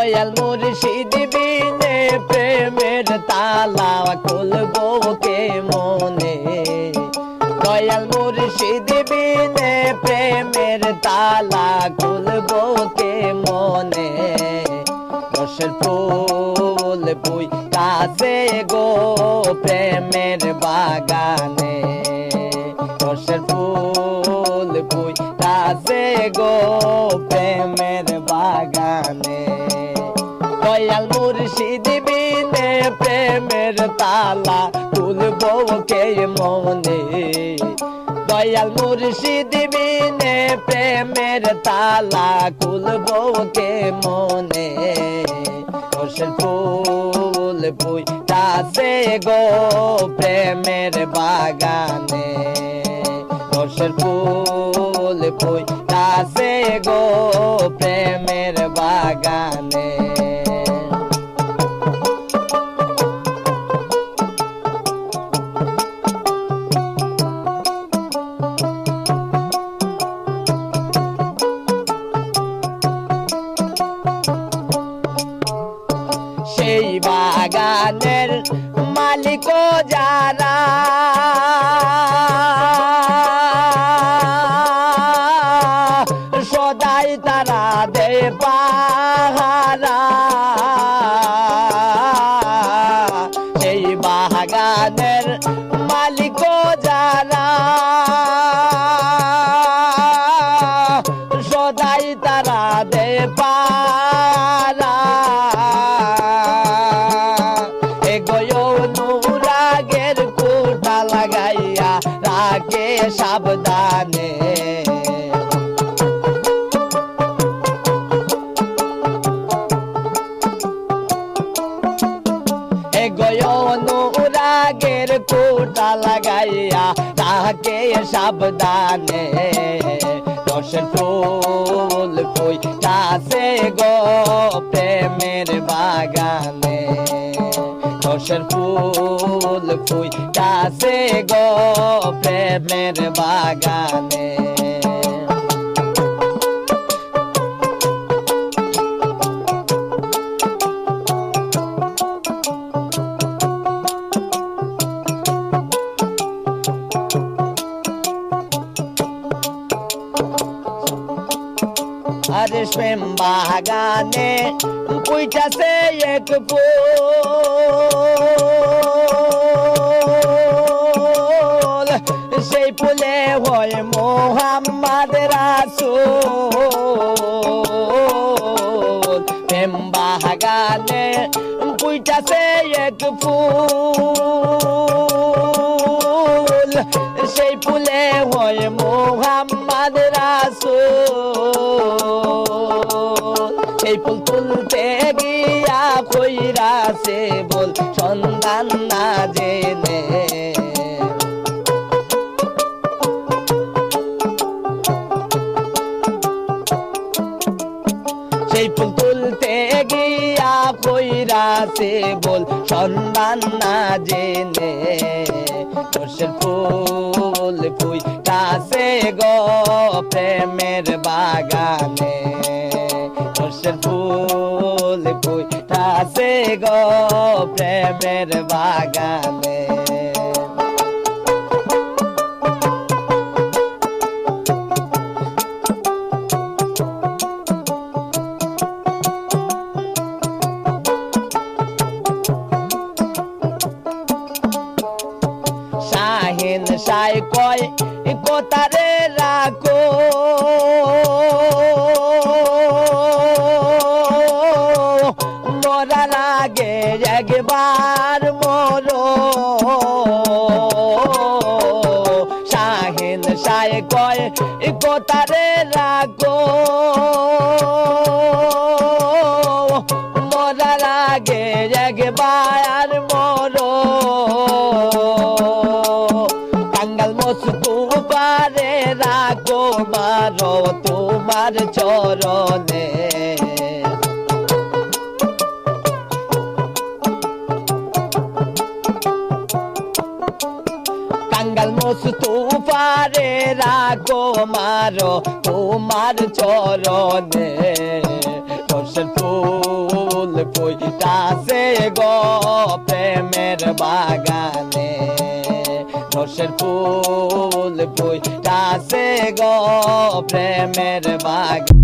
দয়াল মুর্শিদ বিনে প্রেমের তালা খুলবো কে মনে দয়াল মুর্শিদ বিনে প্রেমের তালা খুলবো কে মনে রসের ফুল পুই কাছে গো প্রেমের বাগানে রসের ফুল পুই কাছে গো প্রেমের বাগানে দয়াল মুর্শিদ বিনে প্রেমের তালা খুলবো কে মনে দয়াল মুর্শিদ বিনে প্রেমের তালা খুলবো কে মনে রসের ফুল পুই কাছে গো প্রেমের বাগানে রসের ফুল পুই কাছে গো প্রেমের বাগানে সেই বাগানের মালিক যারা সদাই তারা দে পাহারা সেই বাগানের মালিক যারা সদাই তারা দে পাহারা অনুরাগের কোটা লাগাইয়া রাখে সাবধানে অনুরাগের কোটা লাগাইয়া রাখে সাবধানে রসের ফুল পুই কাছে গো প্রেমের বাগানে রসের ফুল পুই কাছে গো প্রেমের বাগানে আরে প্রেম বাগানে পুইটাছে এক ফুল সেই ফুলে হয় মোহাম্মদ রাসূল প্রেম বাগানে পুইটাছে এক ফুল সেই ফুলে হয় মোহাম্মদ রাসূল সেই ফুল তুলতে গিয়া কইরাছে বল সন্ধান না জেনে সেই ফুল তুলতে গিয়া কইরাছে বল সন্ধান না জেনে রসের ফুল পুই কাছে গো প্রেমের বাগানে রসের ফুল পুই কাছে গো প্রেমের বাগানে শাহিন সাই কয় কোতারে রাখো মরার আগে একবার মরো শাহিন সাই কয় কোতারে রাখো মরার আগে একবার মরো কাঙ্গাল মস্তুবারে রাখো মারো তোমার চরণে কাঙ্গাল মস্তুবারে রাখো মারো তোমার চরণে রসের ফুল ফুল ফুইটাছে গো প্রেমের বাগানে রসের ফুল ফুইটাছে গো প্রেমের বাগানে